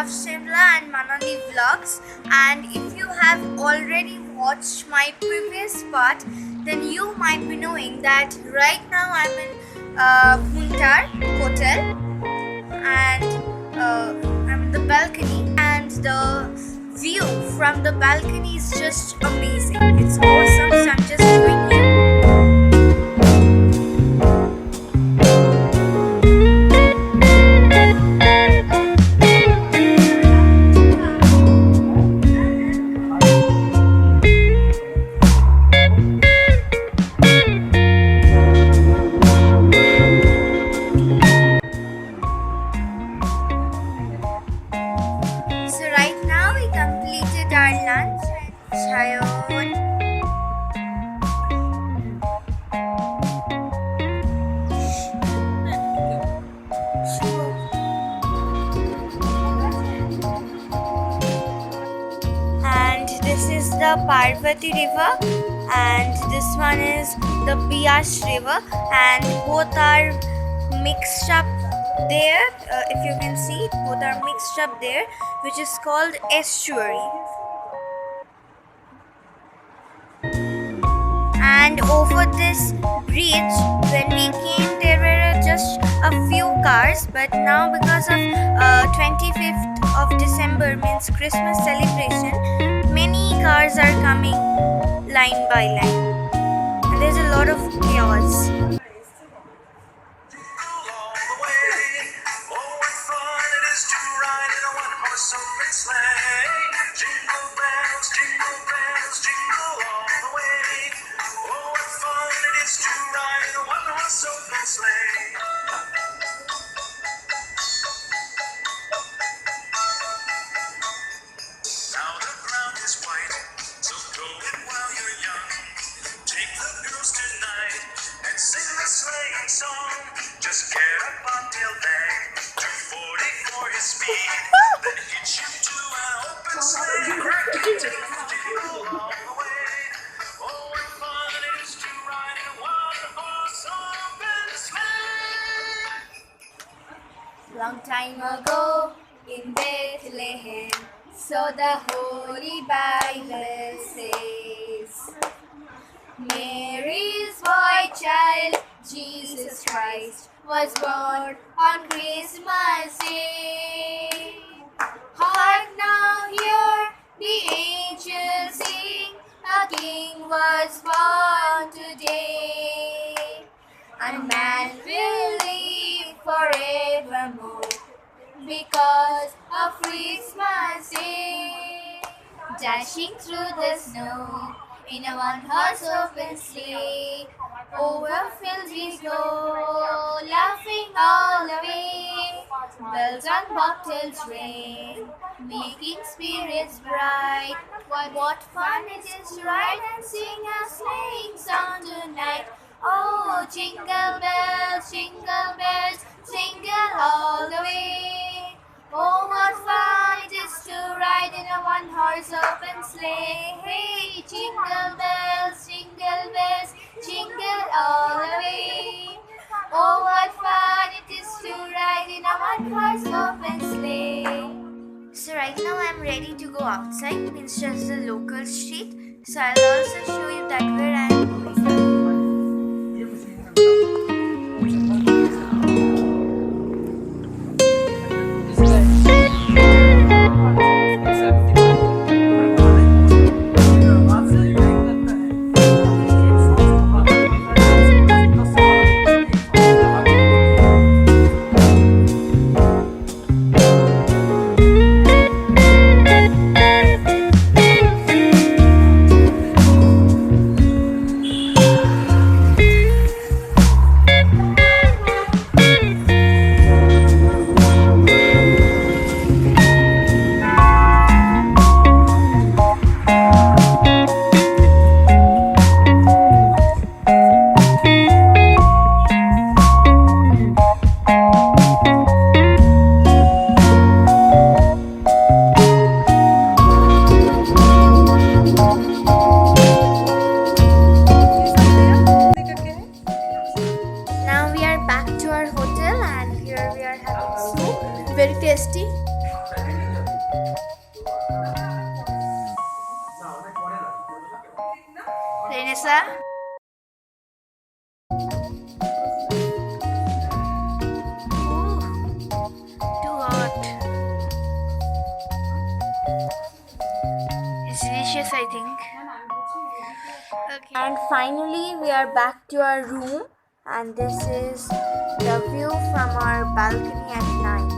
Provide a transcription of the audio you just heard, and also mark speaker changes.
Speaker 1: of Shimla and Manali vlogs, and if you have already watched my previous part, then you might be knowing that right now I'm in Bhuntar hotel, and I'm in the balcony, and the view from the balcony is just amazing. It's awesome, so I'm just doing here. So right now we completed our lunch at Chayon. And this is the Parvati river, and this one is the Biash river, and both are mixed up there. If you can see, both are mixed up there, which is called estuary. And over this bridge, when we came, there were just a few cars, but now because of 25th of December means Christmas celebration, many cars are coming line by line, and there's a lot of chaos.
Speaker 2: Now the ground is white, so go it while you're young. Take the girls tonight and sing the sleighing song. Just get up on tail bag, 240 for his speed. Then hitch you to an open sleigh, crack it jingle all the way. Oh, what fun it is to ride in a one-horse open sleigh.
Speaker 1: Long time ago in Bethlehem, so the Holy Bible says, Mary's boy child, Jesus Christ, was born on Christmas Day. Hark now, hear the angels sing, a king was born today, and man will live forevermore because of Christmas Day. Dashing through the snow in a one-horse open sleigh, over fields we go, laughing all the way. Bells on bobtails ring, making spirits bright. What fun it is to ride and sing a sleighing song tonight. Oh, jingle bells, jingle all the way. Oh, what fun it is to ride in a one-horse open sleigh. Hey, jingle bells, jingle all the way. Oh, what fun it is to ride in a one-horse open sleigh. So right now I'm ready to go outside, means just the local street. So I'll also show you that where I am going. very tasty. Renessa? Ooh, too hot. It's delicious, I think. Okay.
Speaker 2: And finally, we are back to our room, and this is the view from our balcony at night.